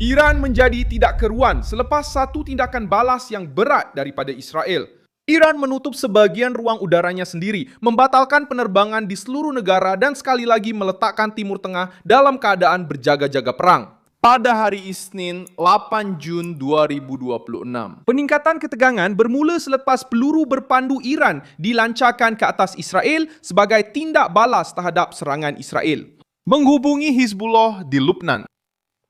Iran menjadi tidak keruan selepas satu tindakan balas yang berat daripada Israel. Iran menutup sebagian ruang udaranya sendiri, membatalkan penerbangan di seluruh negara dan sekali lagi meletakkan Timur Tengah dalam keadaan berjaga-jaga perang. Pada hari Isnin, 8 Jun 2026. Peningkatan ketegangan bermula selepas peluru berpandu Iran dilancarkan ke atas Israel sebagai tindak balas terhadap serangan Israel. Menghubungi Hizbullah di Lebanon.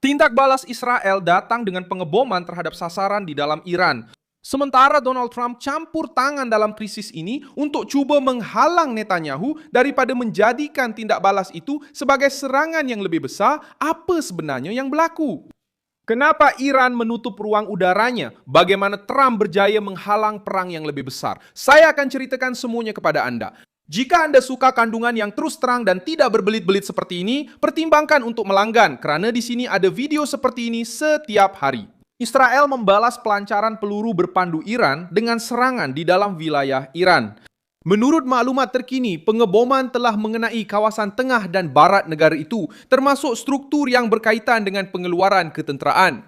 Tindak balas Israel datang dengan pengeboman terhadap sasaran di dalam Iran. Sementara Donald Trump campur tangan dalam krisis ini untuk cuba menghalang Netanyahu daripada menjadikan tindak balas itu sebagai serangan yang lebih besar, apa sebenarnya yang berlaku? Kenapa Iran menutup ruang udaranya? Bagaimana Trump berjaya menghalang perang yang lebih besar? Saya akan ceritakan semuanya kepada Anda. Jika Anda suka kandungan yang terus terang dan tidak berbelit-belit seperti ini, pertimbangkan untuk melanggan kerana di sini ada video seperti ini setiap hari. Israel membalas pelancaran peluru berpandu Iran dengan serangan di dalam wilayah Iran. Menurut maklumat terkini, pengeboman telah mengenai kawasan tengah dan barat negara itu, termasuk struktur yang berkaitan dengan pengeluaran ketenteraan.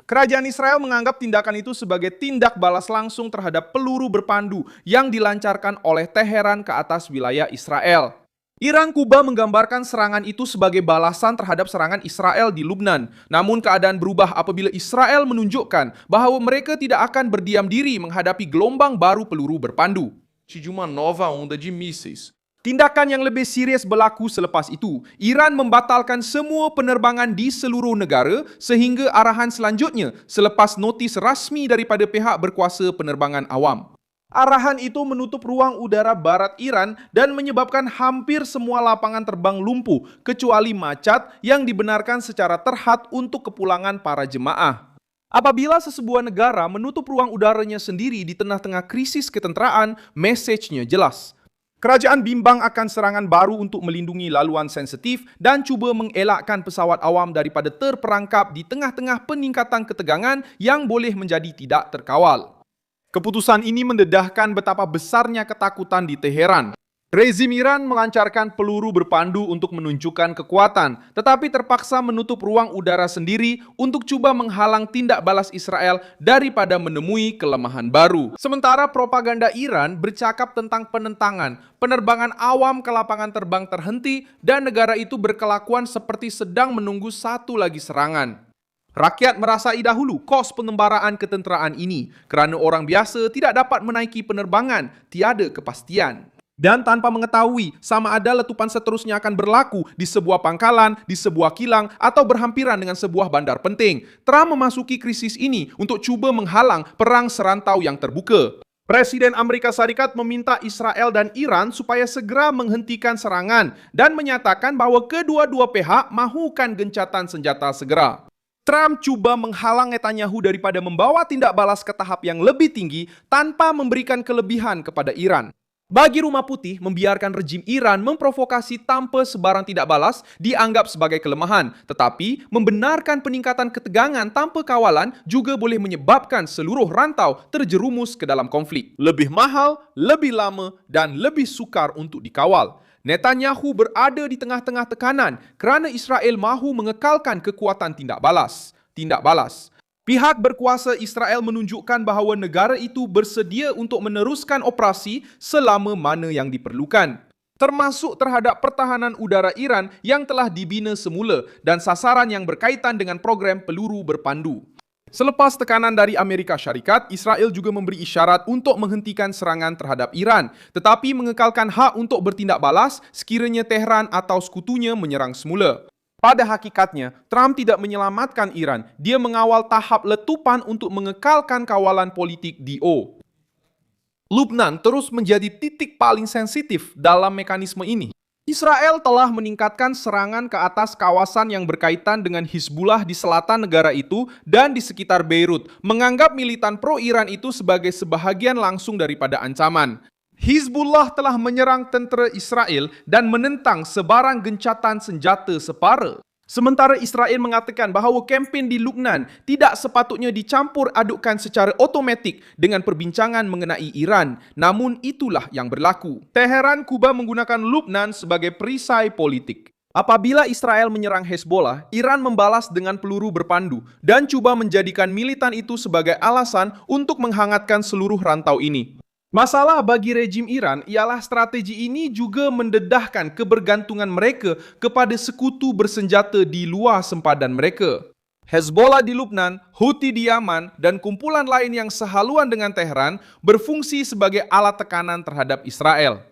Kerajaan Israel menganggap tindakan itu sebagai tindak balas langsung terhadap peluru berpandu yang dilancarkan oleh Teheran ke atas wilayah Israel. Iran Kuba menggambarkan serangan itu sebagai balasan terhadap serangan Israel di Lebanon. Namun keadaan berubah apabila Israel menunjukkan bahawa mereka tidak akan berdiam diri menghadapi gelombang baru peluru berpandu de uma nova onda de mísseis. Tindakan yang lebih serius berlaku selepas itu. Iran membatalkan semua penerbangan di seluruh negara sehingga arahan selanjutnya selepas notis rasmi daripada pihak berkuasa penerbangan awam. Arahan itu menutup ruang udara barat Iran dan menyebabkan hampir semua lapangan terbang lumpuh kecuali Machat yang dibenarkan secara terhad untuk kepulangan para jemaah. Apabila sesebuah negara menutup ruang udaranya sendiri di tengah-tengah krisis ketenteraan, mesejnya jelas. Kerajaan bimbang akan serangan baru untuk melindungi laluan sensitif dan cuba mengelakkan pesawat awam daripada terperangkap di tengah-tengah peningkatan ketegangan yang boleh menjadi tidak terkawal. Keputusan ini mendedahkan betapa besarnya ketakutan di Teheran. Rezim Iran melancarkan peluru berpandu untuk menunjukkan kekuatan, tetapi terpaksa menutup ruang udara sendiri untuk cuba menghalang tindak balas Israel daripada menemui kelemahan baru. Sementara propaganda Iran bercakap tentang penentangan, penerbangan awam ke lapangan terbang terhenti, dan negara itu berkelakuan seperti sedang menunggu satu lagi serangan. Rakyat merasai dahulu kos pengembaraan ketenteraan ini kerana orang biasa tidak dapat menaiki penerbangan, tiada kepastian. Dan tanpa mengetahui sama ada letupan seterusnya akan berlaku di sebuah pangkalan, di sebuah kilang, atau berhampiran dengan sebuah bandar penting, Trump memasuki krisis ini untuk cuba menghalang perang serantau yang terbuka. Presiden Amerika Serikat meminta Israel dan Iran supaya segera menghentikan serangan dan menyatakan bahawa kedua-dua pihak mahukan gencatan senjata segera. Trump cuba menghalang Netanyahu daripada membawa tindak balas ke tahap yang lebih tinggi tanpa memberikan kelebihan kepada Iran. Bagi Rumah Putih, membiarkan rejim Iran memprovokasi tanpa sebarang tidak balas dianggap sebagai kelemahan. Tetapi, membenarkan peningkatan ketegangan tanpa kawalan juga boleh menyebabkan seluruh rantau terjerumus ke dalam konflik. Lebih mahal, lebih lama dan lebih sukar untuk dikawal. Netanyahu berada di tengah-tengah tekanan kerana Israel mahu mengekalkan kekuatan tindak balas. Pihak berkuasa Israel menunjukkan bahawa negara itu bersedia untuk meneruskan operasi selama mana yang diperlukan, termasuk terhadap pertahanan udara Iran yang telah dibina semula dan sasaran yang berkaitan dengan program peluru berpandu. Selepas tekanan dari Amerika Syarikat, Israel juga memberi isyarat untuk menghentikan serangan terhadap Iran, tetapi mengekalkan hak untuk bertindak balas sekiranya Tehran atau sekutunya menyerang semula. Pada hakikatnya, Trump tidak menyelamatkan Iran, dia mengawal tahap letupan untuk mengekalkan kawalan politik DO. Lebanon terus menjadi titik paling sensitif dalam mekanisme ini. Israel telah meningkatkan serangan ke atas kawasan yang berkaitan dengan Hizbullah di selatan negara itu dan di sekitar Beirut, menganggap militan pro-Iran itu sebagai sebahagian langsung daripada ancaman. Hizbullah telah menyerang tentera Israel dan menentang sebarang gencatan senjata separa. Sementara Israel mengatakan bahawa kempen di Lebanon tidak sepatutnya dicampur adukkan secara automatik dengan perbincangan mengenai Iran. Namun itulah yang berlaku. Teheran Kuba menggunakan Lebanon sebagai perisai politik. Apabila Israel menyerang Hezbollah, Iran membalas dengan peluru berpandu dan coba menjadikan militan itu sebagai alasan untuk menghangatkan seluruh rantau ini. Masalah bagi rejim Iran ialah strategi ini juga mendedahkan kebergantungan mereka kepada sekutu bersenjata di luar sempadan mereka. Hezbollah di Lebanon, Houthi di Yaman, dan kumpulan lain yang sehaluan dengan Tehran berfungsi sebagai alat tekanan terhadap Israel.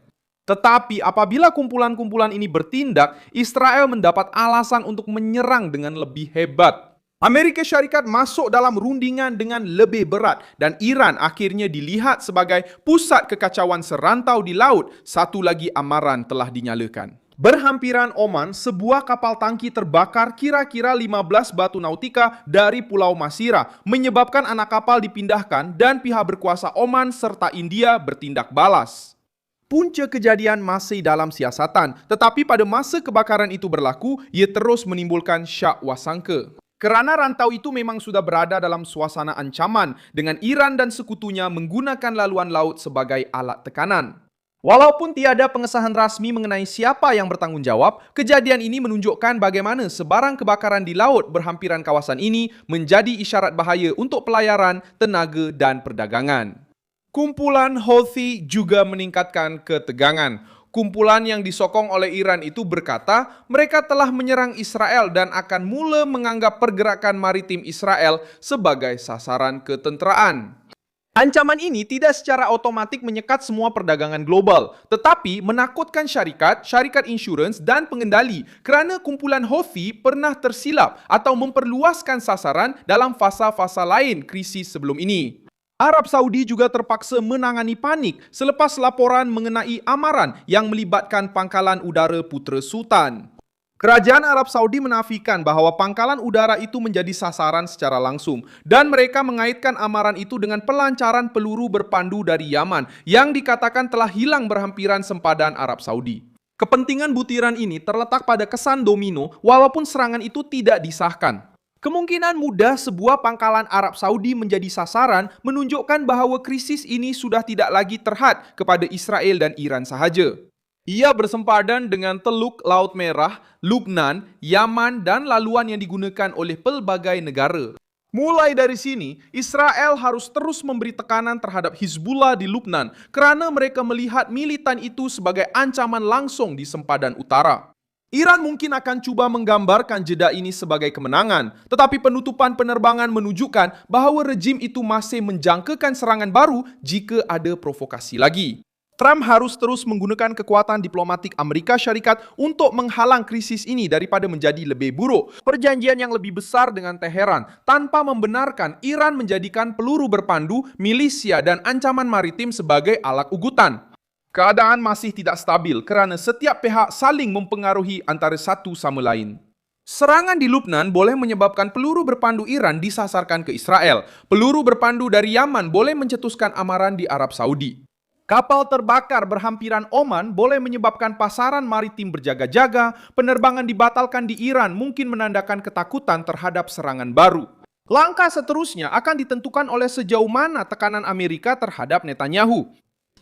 Tetapi apabila kumpulan-kumpulan ini bertindak, Israel mendapat alasan untuk menyerang dengan lebih hebat. Amerika Syarikat masuk dalam rundingan dengan lebih berat dan Iran akhirnya dilihat sebagai pusat kekacauan serantau di laut. Satu lagi amaran telah dinyalakan. Berhampiran Oman, sebuah kapal tangki terbakar kira-kira 15 batu nautika dari Pulau Masirah, menyebabkan anak kapal dipindahkan dan pihak berkuasa Oman serta India bertindak balas. Punca kejadian masih dalam siasatan, tetapi pada masa kebakaran itu berlaku, ia terus menimbulkan syak wasangka. Kerana rantau itu memang sudah berada dalam suasana ancaman dengan Iran dan sekutunya menggunakan laluan laut sebagai alat tekanan. Walaupun tiada pengesahan rasmi mengenai siapa yang bertanggung jawab, kejadian ini menunjukkan bagaimana sebarang kebakaran di laut berhampiran kawasan ini menjadi isyarat bahaya untuk pelayaran, tenaga dan perdagangan. Kumpulan Houthi juga meningkatkan ketegangan. Kumpulan yang disokong oleh Iran itu berkata mereka telah menyerang Israel dan akan mula menganggap pergerakan maritim Israel sebagai sasaran ketenteraan. Ancaman ini tidak secara otomatik menyekat semua perdagangan global, tetapi menakutkan syarikat, syarikat insurans dan pengendali kerana kumpulan Houthi pernah tersilap atau memperluaskan sasaran dalam fasa-fasa lain krisis sebelum ini. Arab Saudi juga terpaksa menangani panik selepas laporan mengenai amaran yang melibatkan pangkalan udara Putera Sultan. Kerajaan Arab Saudi menafikan bahawa pangkalan udara itu menjadi sasaran secara langsung dan mereka mengaitkan amaran itu dengan pelancaran peluru berpandu dari Yaman yang dikatakan telah hilang berhampiran sempadan Arab Saudi. Kepentingan butiran ini terletak pada kesan domino walaupun serangan itu tidak disahkan. Kemungkinan mudah sebuah pangkalan Arab Saudi menjadi sasaran menunjukkan bahawa krisis ini sudah tidak lagi terhad kepada Israel dan Iran sahaja. Ia bersempadan dengan Teluk Laut Merah, Lebanon, Yaman dan laluan yang digunakan oleh pelbagai negara. Mulai dari sini, Israel harus terus memberi tekanan terhadap Hizbullah di Lebanon kerana mereka melihat militan itu sebagai ancaman langsung di sempadan utara. Iran mungkin akan cuba menggambarkan jeda ini sebagai kemenangan, tetapi penutupan penerbangan menunjukkan bahawa rejim itu masih menjangkakan serangan baru jika ada provokasi lagi. Trump harus terus menggunakan kekuatan diplomatik Amerika Syarikat untuk menghalang krisis ini daripada menjadi lebih buruk. Perjanjian yang lebih besar dengan Teheran tanpa membenarkan Iran menjadikan peluru berpandu, milisia dan ancaman maritim sebagai alat ugutan. Keadaan masih tidak stabil kerana setiap pihak saling mempengaruhi antara satu sama lain. Serangan di Lebanon boleh menyebabkan peluru berpandu Iran disasarkan ke Israel. Peluru berpandu dari Yaman boleh mencetuskan amaran di Arab Saudi. Kapal terbakar berhampiran Oman boleh menyebabkan pasaran maritim berjaga-jaga. Penerbangan dibatalkan di Iran mungkin menandakan ketakutan terhadap serangan baru. Langkah seterusnya akan ditentukan oleh sejauh mana tekanan Amerika terhadap Netanyahu.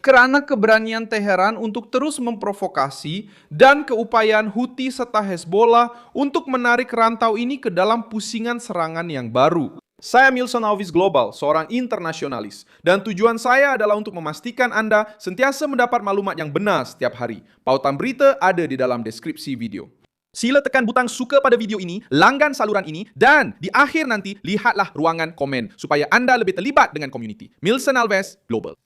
Kerana keberanian Teheran untuk terus memprovokasi dan keupayaan Houthi serta Hezbollah untuk menarik rantau ini ke dalam pusingan serangan yang baru. Saya Milson Alvis Global, seorang internasionalis. Dan tujuan saya adalah untuk memastikan Anda sentiasa mendapat maklumat yang benar setiap hari. Pautan berita ada di dalam deskripsi video. Sila tekan butang suka pada video ini, langgan saluran ini, dan di akhir nanti lihatlah ruangan komen supaya Anda lebih terlibat dengan komuniti. Milson Alves Global.